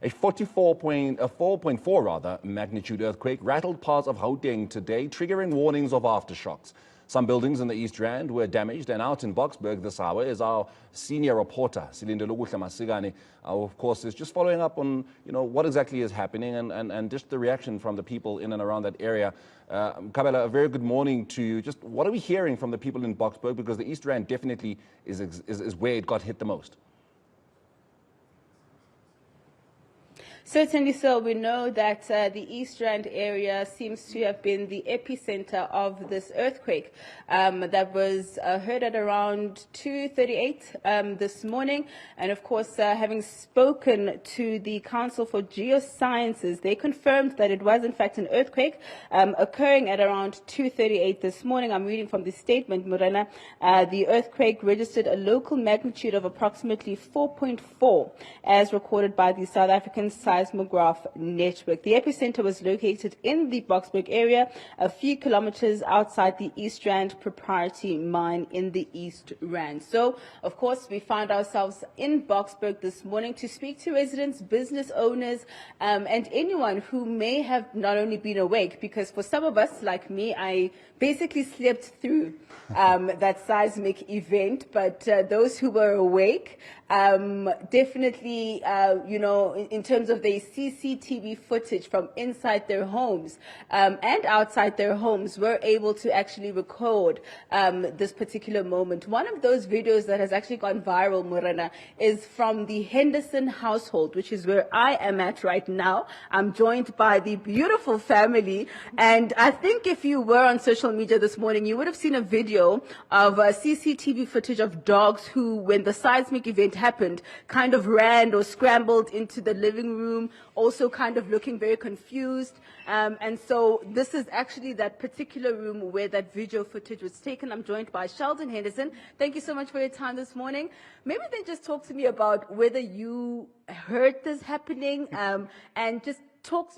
A 4.4 rather magnitude earthquake rattled parts of Gauteng today, triggering warnings of aftershocks. Some buildings in the East Rand were damaged, and out in Boksburg this hour is our senior reporter, Silindelo Masikane. Of course, is just following up on what exactly is happening and just the reaction from the people in and around that area. Kabela, a very good morning to you. Just what are we hearing from the people in Boksburg, because the East Rand definitely is where it got hit the most. Certainly so. We know that the East Rand area seems to have been the epicenter of this earthquake that was heard at around 2:38 this morning. And of course, having spoken to the Council for Geosciences, they confirmed that it was in fact an earthquake occurring at around 2:38 this morning. I'm reading from the statement, Morena. The earthquake registered a local magnitude of approximately 4.4 as recorded by the South African Seismograph Network. The epicenter was located in the Boksburg area, a few kilometers outside the East Rand proprietary mine in the East Rand. So, of course, we found ourselves in Boksburg this morning to speak to residents, business owners, and anyone who may have not only been awake, because for some of us, like me, I basically slept through that seismic event, but those who were awake, definitely, in terms of the CCTV footage from inside their homes and outside their homes, were able to actually record this particular moment. One of those videos that has actually gone viral, Morena, is from the Henderson household, which is where I am at right now. I'm joined by the beautiful family, and I think if you were on social media this morning, you would have seen a video of CCTV footage of dogs who, when the seismic event happened, kind of ran or scrambled into the living room, also kind of looking very confused. And so this is actually that particular room where that video footage was taken. I'm joined by Sheldon Henderson. Thank you so much for your time this morning. Maybe then just talk to me about whether you heard this happening, and just talk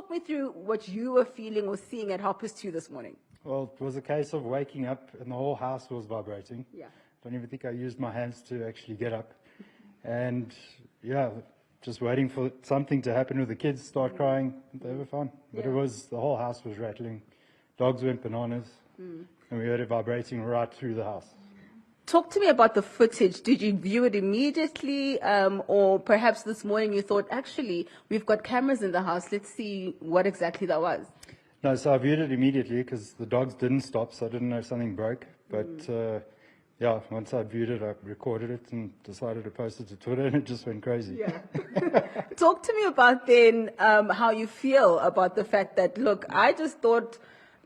me through what you were feeling or seeing at 2:30 this morning. Well, it was a case of waking up and the whole house was vibrating. Yeah. Don't even think I used my hands to actually get up. And yeah, just waiting for something to happen with the kids, start crying. They were fine. But Yeah. it was, the whole house was rattling. Dogs went bananas. And we heard it vibrating right through the house. Talk to me about the footage. Did you view it immediately, or perhaps this morning you thought, actually, we've got cameras in the house, let's see what exactly that was? No, so I viewed it immediately because the dogs didn't stop, so I didn't know if something broke. But yeah, once I viewed it, I recorded it and decided to post it to Twitter, and it just went crazy. Yeah. Talk to me about then how you feel about the fact that, look, I just thought,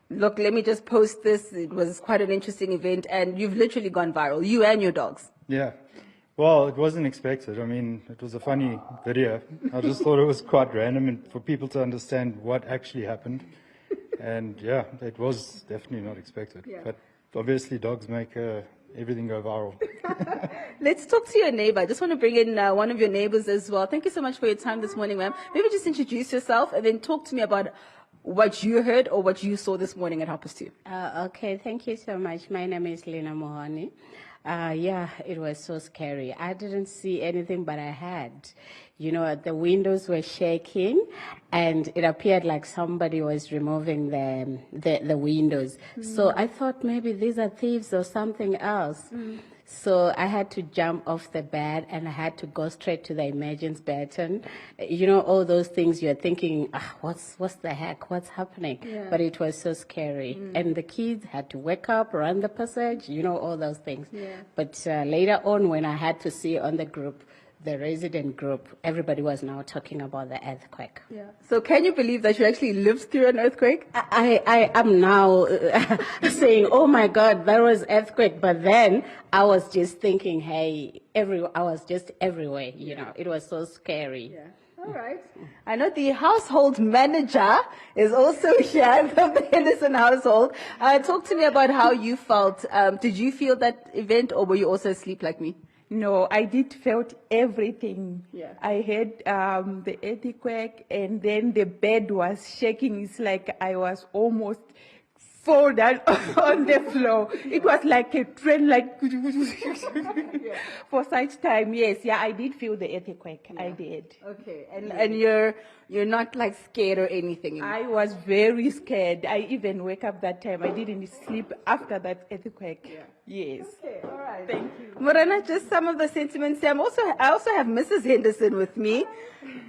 look, let me just post this. It was quite an interesting event, and you've literally gone viral, you and your dogs. Yeah. Well, it wasn't expected. I mean, it was a funny video. I just thought it was quite random and for people to understand what actually happened. And yeah, it was definitely not expected. Yeah. But obviously dogs make everything go viral. Let's talk to your neighbor. I just want to bring in one of your neighbors as well. Thank you so much for your time this morning, ma'am. Maybe just introduce yourself and then talk to me about what you heard or what you saw this morning at 2:30. Okay, thank you so much. My name is Lena Mohani. Yeah, it was so scary. I didn't see anything, but I had, the windows were shaking, and it appeared like somebody was removing the windows. So I thought maybe these are thieves or something else. So I had to jump off the bed, and I had to go straight to the emergency button. All those things you're thinking, what's the heck, what's happening? Yeah. But it was so scary. And the kids had to wake up, run the passage, all those things. Yeah. But later on, when I had to see on the group, the resident group, everybody was now talking about the earthquake. Yeah. So can you believe that you actually lived through an earthquake? I am now saying, oh my God, that was earthquake. But then I was just thinking, hey, I was just everywhere, it was so scary. Yeah. All right. I know the household manager is also here from the Henderson household. Talk to me about how you felt. Did you feel that event, or were you also asleep like me? No, I did felt everything. Yeah. I heard the earthquake, and then the bed was shaking. It's like I was almost fall down on the floor. It was like a train, like for such time. Yes, yeah, I did feel the earthquake. I did. Okay, and you're not like scared or anything. I was very scared. I even woke up that time. I didn't sleep after that earthquake. Yes. Okay, all right. Thank you. Morena, just some of the sentiments here. I also have Mrs. Henderson with me.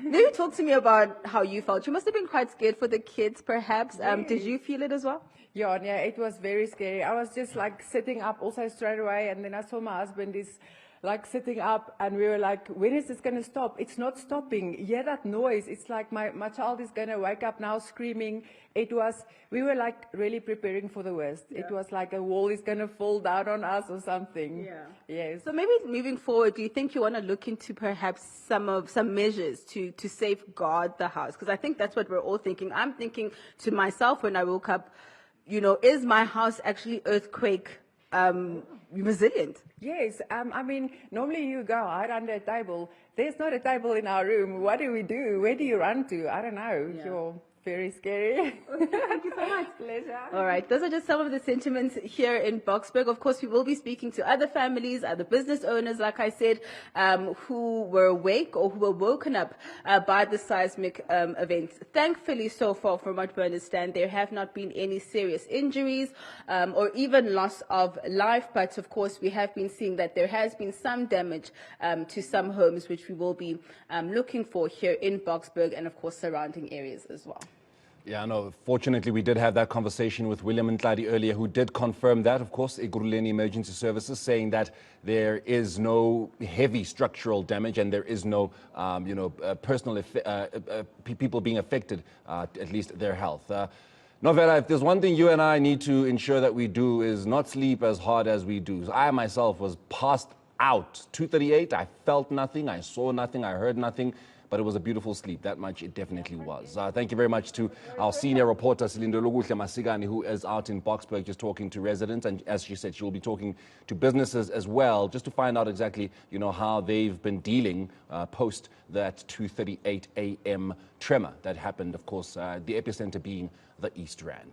Maybe talk to me about how you felt. You must have been quite scared for the kids, perhaps. Did you feel it as well? Yeah, it was very scary. I was just like sitting up also straight away, and then I saw my husband is like sitting up, and we were like, when is this going to stop? It's not stopping. You hear that noise. It's like my child is going to wake up now screaming. We were like really preparing for the worst. Yeah. It was like a wall is going to fall down on us or something. Yeah. Yes. So maybe moving forward, do you think you want to look into perhaps some measures to safeguard the house? Because I think that's what we're all thinking. I'm thinking to myself when I woke up, is my house actually earthquake resilient? Yes. I mean, normally you go hide under a table. There's not a table in our room. What do we do? Where do you run to? I don't know. Yeah. You're very scary. Thank you so much. Pleasure. All right. Those are just some of the sentiments here in Boksburg. Of course, we will be speaking to other families, other business owners, like I said, who were awake or who were woken up by the seismic events. Thankfully, so far, from what we understand, there have not been any serious injuries or even loss of life. But, of course, we have been seeing that there has been some damage to some homes, which we will be looking for here in Boksburg and, of course, surrounding areas as well. Yeah, no, fortunately, we did have that conversation with William Ntladi earlier, who did confirm that, of course, Ekurhuleni Emergency Services, saying that there is no heavy structural damage and there is no, personal people being affected, at least their health. Novella, if there's one thing you and I need to ensure that we do is not sleep as hard as we do. I myself was passed out. 2:38, I felt nothing, I saw nothing, I heard nothing. But it was a beautiful sleep. That much it definitely was. Thank you very much to our senior reporter, Silindelo Masikane, who is out in Boksburg just talking to residents. And as she said, she will be talking to businesses as well, just to find out exactly, how they've been dealing post that 2:38 a.m. tremor that happened, of course, the epicenter being the East Rand.